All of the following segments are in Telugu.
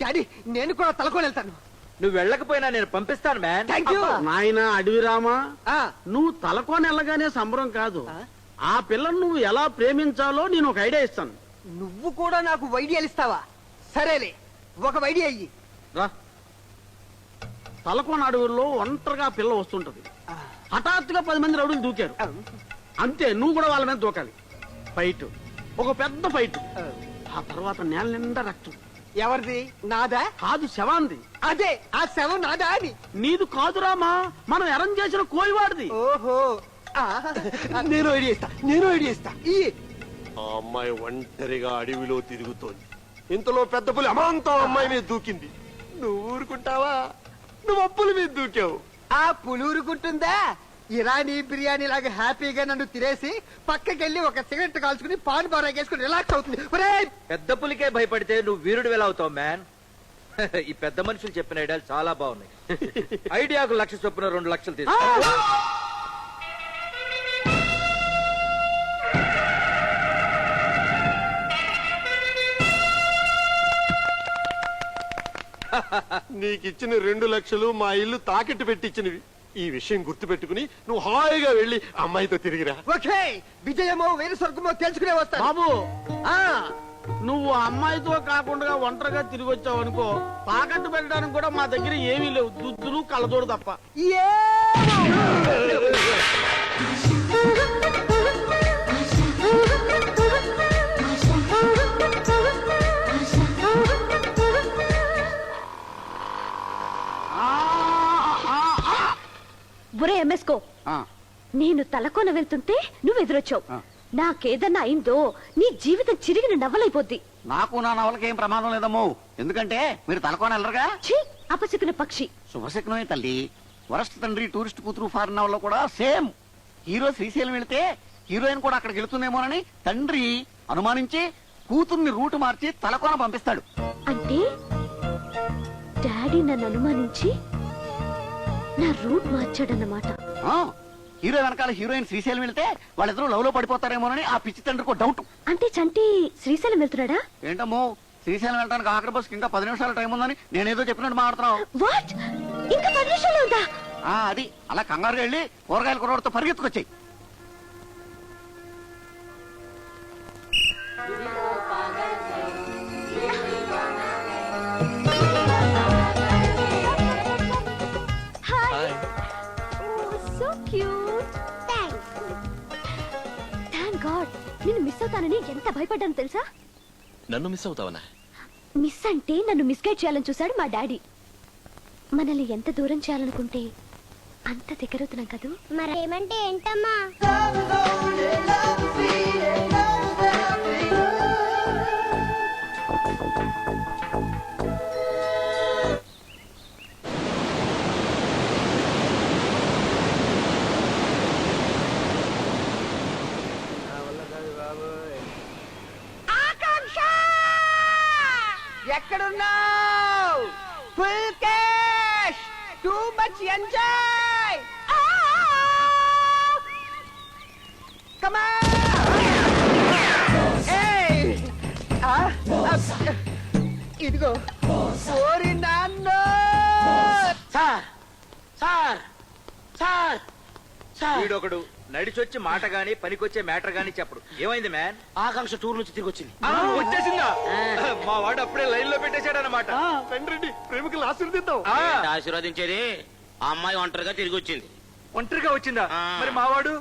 డాడీ నేను కూడా తలకొని వెళ్తాను. నువ్వు వెళ్ళకపోయినా నేను పంపిస్తాను మ్యాన్. Thank you. నాయన అడవిరామా, నువ్వు తలకొని వెళ్ళగానే సంబరం కాదు, ఆ పిల్లను నువ్వు ఎలా ప్రేమించాలో నేను ఒక ఐడియా ఇస్తాను. నువ్వు కూడా నాకు ఐడియాలు ఇస్తావా? సరేలే, ఒక ఐడియా అయ్యి రా. తలకోన అడవుల్లో ఒంటరిగా పిల్ల వస్తుంటది. హఠాత్తుగా 10 మంది రౌడీలు దూకారు. అంతే, నువ్వు కూడా వాళ్ళ మీద దూకాలి. ఫైట్, ఒక పెద్ద ఫైట్. ఆ తర్వాత నేల నిండా రక్తం. ఎవరిది? నాదా? కాదు, శవాంది. అదే, ఆ శవం నాదా అని. నీదు కాదురామా, మనం అరేంజ్ చేసిన కోయివాడిది. ఓహో, నేను ఐడియా ఇస్తా. ఆ అమ్మాయి ఒంటరిగా అడవిలో తిరుగుతోంది. ఇంతలో పెద్ద పులి అమాంతం అమ్మాయి మీద దూకింది. నువ్వు ఊరుకుంటావా? నువ్వు అప్పుల మీద దూకావు. ఆ పులూరుకుంటుందా? ఇరానీ బిర్యానీ లాగా హ్యాపీగా నన్ను తినేసి పక్కకెళ్ళి ఒక సిగరెట్ కాల్చుకుని పాన్ బారాగేసుకుని రిలాక్స్ అవుతుంది. పెద్ద పులికే భయపడితే నువ్వు వీరుడు ఎలా అవుతావు మ్యాన్? ఈ పెద్ద మనుషులు చెప్పిన ఐడియాలు చాలా బాగున్నాయి. ఐడియాకు 1,00,000 చొప్పున 2 లక్షలు తీసుకో. నీకిచ్చిన 2 లక్షలు మా ఇల్లు తాకట్టు పెట్టించినవి. ఈ విషయం గుర్తు పెట్టుకుని నువ్వు హాయిగా వెళ్లి అమ్మాయితో తిరిగిరా. ఓకే, విజయమో వేరు స్వర్గమో తెలుసుకునే వస్తా. బాబు, నువ్వు అమ్మాయితో కాకుండా ఒంటరిగా తిరిగి వచ్చావు అనుకో, తాకట్టు పెట్టడానికి కూడా మా దగ్గర ఏమీ లేవు, దుద్దులు కళ్ళజోడు తప్ప. ఒరే ఎంఎస్కో, నేను తలకోన వెళ్తుంటే నువ్వు ఎదురొచ్చావు. నాకేదన్నా అయిందో నీ జీవితం చిరిగిన నవ్వలైపోద్ది. నాకు నా నవలకి ఏం ప్రమాదం లేదమ్మో, ఎందుకంటే మీరు తలకోన వెళ్ళరుగా. అపశకున పక్షి. శుభశకునమే తల్లి. వరస్ట్ తండ్రి టూరిస్ట్ కూతురు ఫారెన్ నవల్లో కూడా సేమ్. హీరో శ్రీశైలం వెళితే హీరోయిన్ కూడా అక్కడికి వెళుతుందేమోనని తండ్రి అనుమానించి కూతుర్ని రూటు మార్చి తలకోన పంపిస్తాడు. అంటే డాడీ నన్ను అనుమానించి నా రూట్ మార్చాడన్నమాట. హీరో వెనకాల హీరోయిన్ శ్రీశైలం వెళితే వాళ్ళిద్దరూ లవ్ లో పడిపోతారేమోనని ఆ పిచ్చి తండ్రికి డౌట్. అంటే చంటి శ్రీశైలం వెళ్తున్నాడా? ఏంటమ్మో, శ్రీశైలం వెళ్ళడానికి ఆఖరి బస్కి ఇంకా 10 నిమిషాల టైం ఉందని నేనేదో చెప్పినట్టు మాట్లాడుతున్నావు. వాట్, ఇంకా 10 నిమిషాలు ఉందా? అది అలా కంగారుగా వెళ్ళి కూరగాయల కుర్రాడితో పరిగెత్తుకొచ్చాయి. నిన్ను మిస్ అవుతానని ఎంత భయపడ్డాను తెలుసా? నన్ను మిస్ అవుతావనా? మిస్ అంటే నన్ను మిస్గైడ్ చేయాలని చూశాడు మా డాడీ. మనల్ని ఎంత దూరం చేయాలనుకుంటే అంత దగ్గరవుతున్నాం కదూ. మరేమంటే ఏంటమ్మా? ఎక్కడున్నావు? Full cash, too much enjoy. Come on. ఇదిగో ఓరి నాన్న. వీడొకడు నడిచొచ్చి మాట గాని పనికొచ్చే మ్యాటర్ గాని చెప్పడు. ఏమైంది మ్యాన్? ఆకాంక్ష టూర్ నుంచి తిరిగి వచ్చింది. వచ్చేసిందా? మా వాడు అప్పుడే లైన్ లో పెట్టేశాడనమాట. తండ్రి ప్రేమికులు ఆశీర్వదిద్దాం. ఆశీర్వదించేది ఆ అమ్మాయి ఒంటరిగా తిరిగి వచ్చింది. ఒంటరిగా వచ్చిందా? మరి మావాడు?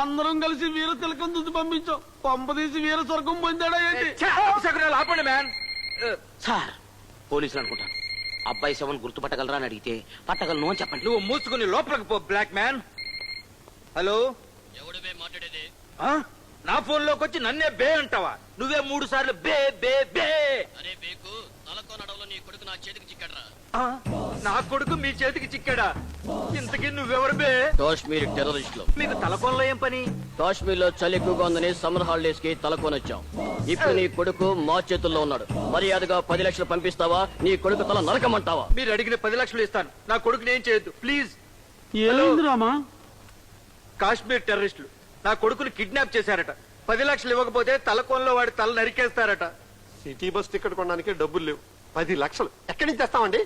అందరం కలిసి వీర తిలకం దుద్దు పంపించాం. పంపదీసి వీర స్వర్గం పొందాడా ఏంటి? ఆపండి మ్యాన్. సార్, పోలీసులు అనుకుంటాను. అబ్బాయి శవం గుర్తుపట్టగలరా అని అడిగితే పట్టగలను అని చెప్పండి. నువ్వు మూసుకుని లోపలికి పో బ్లాక్ మ్యాన్. హలో, ఎవడివే మాట్లాడేది? నా ఫోన్ లోకి వచ్చి నన్నే బే అంటావా? నువ్వే 3 సార్లు బే బే బే. అరే బేకు, తలకోనడవలో నీ కొడుకు నా చేతికి చిక్కడరా. నా కొడుకు మీ చేతికి చిక్కాడా? ఇంతకీ నువ్వెవరు బే? కాశ్మీర్ టెర్రరిస్టులు. మీకు తలకోనలో ఏం పని? కాశ్మీర్ లో చలి ఎక్కువగా ఉందని సమ్మర్ హాలిడేస్ కి తలకోనొచ్చాం. ఇప్పుడు నీ కొడుకు మా చేతుల్లో ఉన్నాడు. మర్యాదగా 10 లక్షలు పంపిస్తావా? నీ కొడుకు తల నరకమంటావా? మీరు అడిగిన 10 లక్షలు ఇస్తాను. నా కొడుకుని ఏం చేయొద్దు ప్లీజ్. ఏమైంది రామా? కాశ్మీర్ టెర్రరిస్టులు నా కొడుకుని కిడ్నాప్ చేశారట. 10 లక్షలు ఇవ్వకపోతే తలకోనలో వాడి తల నరికేస్తారట. సిటీ బస్ టికెట్ కొనడానికి డబ్బులు లేవు. 10 లక్షలు ఎక్కడి నుంచి తెస్తామండి?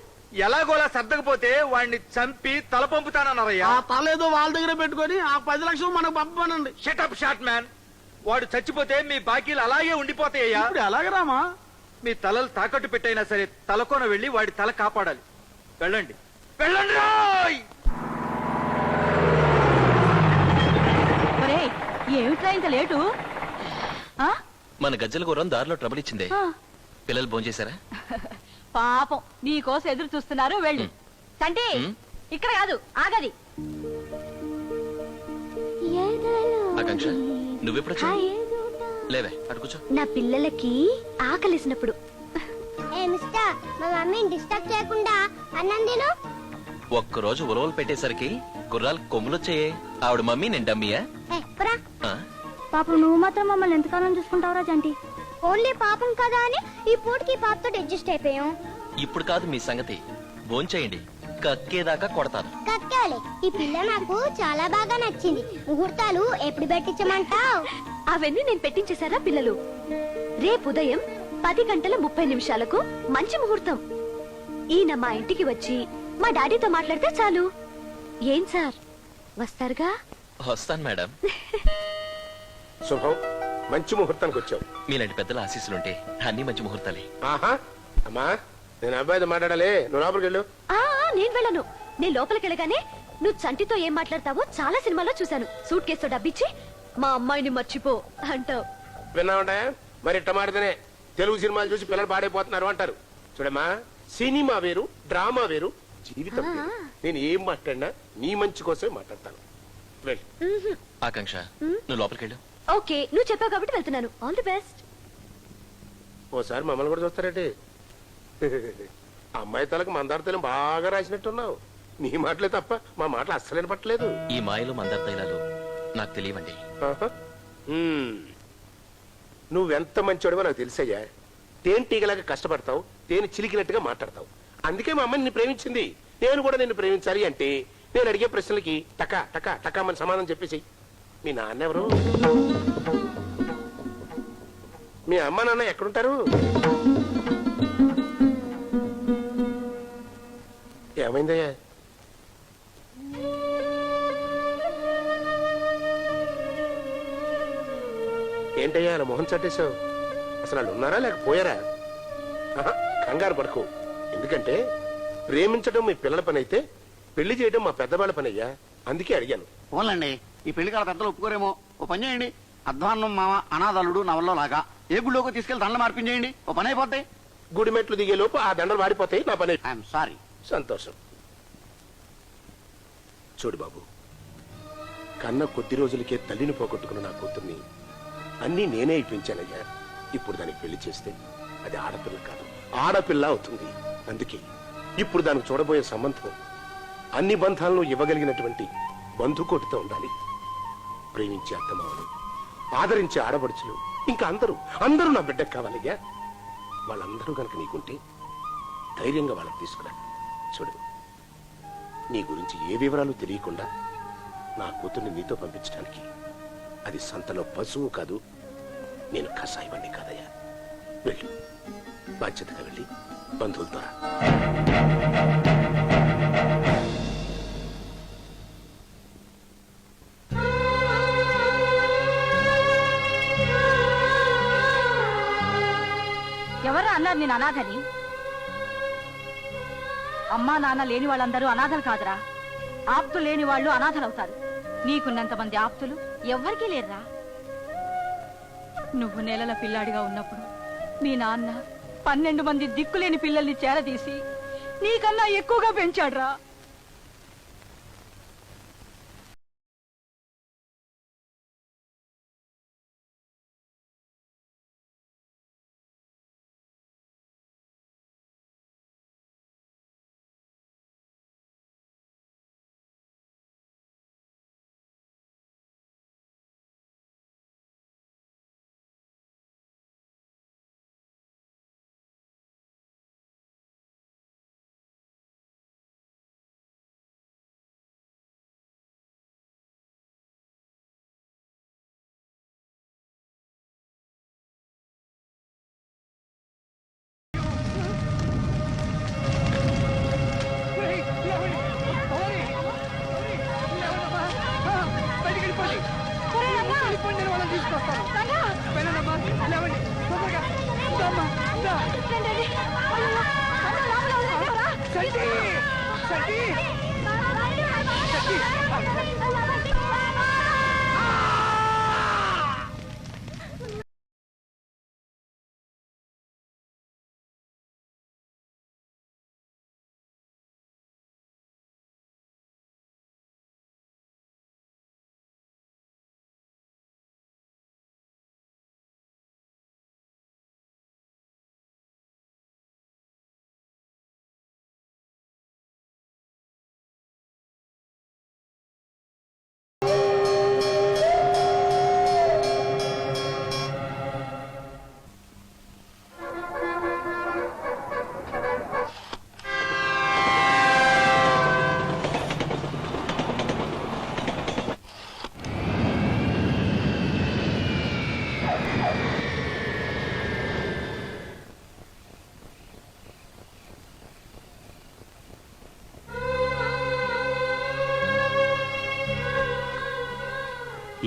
ఎలాగోలా సర్దకపోతే వాడిని చంపి తల పంపుతానన్నారయ్యా. ఆ తలేదో వాళ్ళ దగ్గర పెట్టుకొని ఆ 10 లక్షలు మనకు పంపమనండి. Shut up shot man. వాడు చచ్చిపోతే మీ బాకీలు అలాగే ఉండిపోతాయ్యా. ఇప్పుడు ఎలాగ రామా? మీ తలలు తాకట్టు పెట్టైనా సరే తలకోన వెళ్ళి వాడి తల కాపాడాలి. వెళ్ళండి వెళ్ళండి రోయ్. ఏమిట్రా ఇంత లేటు? మన గజ్జల గుర్రం దారిలో ట్రబుల్ ఇచ్చిందే. పిల్లలు భోంచేశారా? పాపం నీ కోసం ఎదురు చూస్తున్నారు. వెళ్ళు. సంటి ఇక్కడ కాదు, ఆగది. ఆకాంక్ష నువ్వెప్పుడు లేవే, అటు కూర్చో. నా పిల్లలకి ఆకలిసినప్పుడు. ఏ మిస్టర్, మా మమ్మీని డిస్టర్బ్ చేయకుండా అన్నం తిను. ఒక్కరోజు ఉలవలు పెట్టేసరికి గుర్రాలు కొమ్ములొచ్చాయే. ఆవిడ మమ్మీ నేను డమ్మీయా? పాపం నువ్వు మాత్రం మమ్మల్ని ఎంతకాలం చూసుకుంటావురా జంటి? ఓన్లీ పాపం కదా అని ఈ పూటకి పాపతో అడ్జస్ట్ అయిపోయాం. ఇప్పుడు కాదు మీ సంగతి. భోంచేయండి, కక్కేదాకా కొడతాను. కక్కాలి. ఈ పిల్ల నాకు చాలా బాగా నచ్చింది. ముహూర్తాలు ఎప్పుడు పెట్టించమంటావు? అవన్నీ నేను పెట్టించేశారా పిల్లలు? రేపు ఉదయం 10:30 మంచి ముహూర్తం. ఈయన మా ఇంటికి వచ్చి మా డాడీతో మాట్లాడితే చాలు. ఏం సార్, వస్తారుగా? వస్తాను మేడం. శుభం, మంచి ముహూర్తానికి వచ్చావు. మీలాంటి పెద్దల ఆశీస్సులుంటే అన్ని మంచి ముహూర్తాలే. ఆహా, అమ్మా నేను అబ్బాయితో మాట్లాడాలి, నువ్వు లోపలికి వెళ్ళు. నేను వెళ్ళను. నేను లోపలికి వెళ్ళగానే నువ్వు చంటితో ఏం మాట్లాడతావో చాలా సినిమాలో చూశాను. సూట్ కేసుతో డబ్బిచ్చి మా అమ్మాయిని మర్చిపో అంటావు. విన్నావుంటా? మరి ఇట్ట మాడితేనే తెలుగు సినిమాలు చూసి పిల్లలు పాడైపోతున్నారు అంటారు. చూడమ్మా, సినిమా వేరు, డ్రామా వేరు, జీవితం వేరు. నేను ఏం మాట్లాడినా నీ మంచి కోసమే మాట్లాడతాను. ఆకాంక్ష నువ్వు లోపలికి వెళ్ళు. ఓకే, నువ్వు చెప్పావు కాబట్టి వెళ్తున్నాను. All the best. ఓసారి మమ్మల్ని కూడా చూస్తారంటే అమ్మాయి తలకు మందార తైలం బాగా రాసినట్టున్నావు. నీ మాటలే తప్ప మా మాటలు అస్సలేని పట్టలేదు. ఈ మాయలు మందార తైలాలు నాకు తెలియవండి. నువ్వెంత మంచోడివో నాకు తెలుసయ్యా. తేనెటీగలాగా కష్టపడతావు, తేనె చిలికినట్టుగా మాట్లాడతావు. అందుకే మా అమ్మని నిన్ను ప్రేమించింది. నేను కూడా నిన్ను ప్రేమించాలి అంటే నేను అడిగే ప్రశ్నలకి టకా టకా టకామని సమాధానం చెప్పేసి. మీ నాన్న ఎవరు? మీ అమ్మ నాన్న ఎక్కడుంటారు? ఏమైందయ్యా? ఏంటయ్యా అలా మొహం చట్టేశావు? అసలు వాళ్ళు ఉన్నారా లేకపోయారా? కంగారు పడుకో. ఎందుకంటే ప్రేమించడం మీ పిల్లల పని అయితే పెళ్లి చేయడం మా పెద్దవాళ్ళ పని అయ్యా. అందుకే అడిగాను. పోన్లండి, ఈ పెళ్లి కాల పెద్దలు ఒప్పుకోరేమో. ఓ పని చేయండి, అధ్వాన్నం మామ అనాథలుడు నవల్లో లాగా ఏ గుళ్ళోకి తీసుకెళ్లి దండలు మార్పించేయండి. ఓ పని అయిపోతాయి. గుడి మెట్లు దిగే లోపు ఆ దండలు వాడిపోతాయి. నా పని. I'm sorry. సంతోషం. చూడు బాబు, కన్న కొద్ది రోజులకే తల్లిని పోగొట్టుకున్న నా కూతుర్ని అన్నీ నేనే ఇప్పించానయ్యా. ఇప్పుడు దానికి పెళ్లి చేస్తే అది ఆడపిల్ల కాదు, ఆడపిల్ల అవుతుంది. అందుకే ఇప్పుడు దానికి చూడబోయే సంబంధం అన్ని బంధాలను ఇవ్వగలిగినటువంటి బంధుకోటితో ఉండాలి. ప్రేమించే అత్తమామలు, ఆదరించే ఆడపడుచులు, ఇంకా అందరూ నా బిడ్డకు కావాలయ్యా. వాళ్ళందరూ కనుక నీకుంటే ధైర్యంగా వాళ్ళని తీసుకురా. చూడు, నీ గురించి ఏ వివరాలు తెలియకుండా నా కూతుర్ని నీతో పంపించడానికి అది సంతలో పశువు కాదు, నేను కషాయవాణ్ణి కాదయ్యా. వెళ్ళు, బాధ్యతగా వెళ్ళి బంధువులతో రా. ఎవరు అన్నారు నేను అనాథని? అమ్మా నాన్న లేని వాళ్ళందరూ అనాథలు కాదురా. ఆప్తులు లేని వాళ్ళు అనాథలవుతారు. నీకున్నంత మంది ఆప్తులు ఎవ్వరికీ లేరురా. నువ్వు నెలల పిల్లాడిగా ఉన్నప్పుడు మీ నాన్న 12 మంది దిక్కులేని పిల్లల్ని చేరదీసి నీకన్నా ఎక్కువగా పెంచాడురా.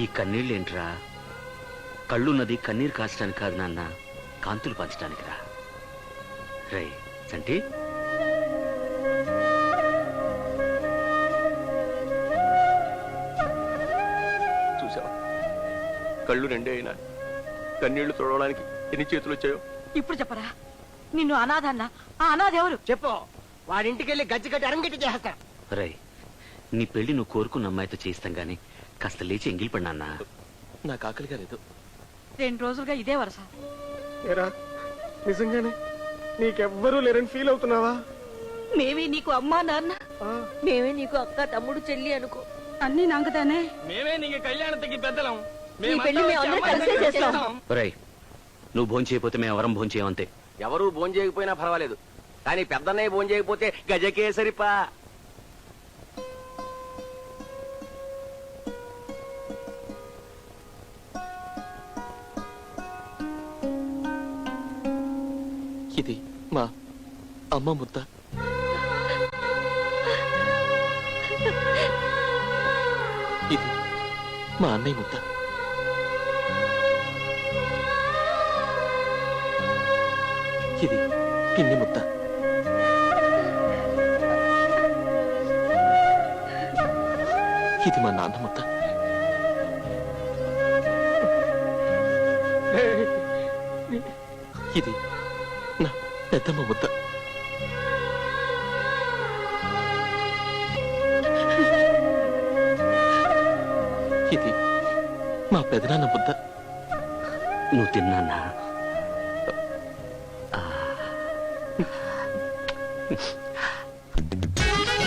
ఈ కన్నీళ్ళేంట్రా? కళ్ళున్నది కన్నీరు కాచడానికి కాదు నాన్న, కాంతులు పంచడానికి రా. రై సంటి, చూసావా, కళ్ళు రెండే అయినా కన్నీళ్లు తొడవడానికి ఎన్ని చేతులు వచ్చాయో. ఇప్పుడు చెప్పరా, నిన్ను అనాథన్న ఆ అనాథ ఎవరు? చెప్పు, వాడింటికి వెళ్ళి గజ్జి కట్టి అరంగిట్టి చేస్తా. రై నీ పెళ్లి నువ్వు కోరుకున్న అమ్మాయితో చేయిస్తాం గాని కాస్త లేచి ఎంగిల్ పడి నాన్న. నాకు ఆకలిగా లేదు. 2 రోజులుగా ఇదే వరస. ఏరా, నిజంగానే నీకెవ్వరూ లేరని ఫీల్ అవుతున్నావా? మేమే నీకు అమ్మా నాన్న, మేమే నీకు అక్క తమ్ముడు చెల్లి అనుకో. అన్ని నాంగతానే. మేమే నీకు కళ్యాణానికి పెద్దలం. నీ పెళ్లి మేమందరం కలిసే చేస్తాం. రై నువ్వు భోంచేయకపోతే మేము ఎవరం భోంచేయమంతే. ఎవరు భోంచేయకపోయినా పర్వాలేదు, కానీ పెద్దన్నయ్య భోంచేయకపోతే గజకే సరిపా. ఇది మా అమ్మ ముద్ద. ఇది మా అన్నయ్య ముద్ద. ఇది పిన్ని ముద్ద. ఇది మా నాన్న ముద్ద. ఇది నా పెద్దమ్మ ముద్ద. ఇది మా పెదనాన్న ముద్ద. నువ్వు తిన్నా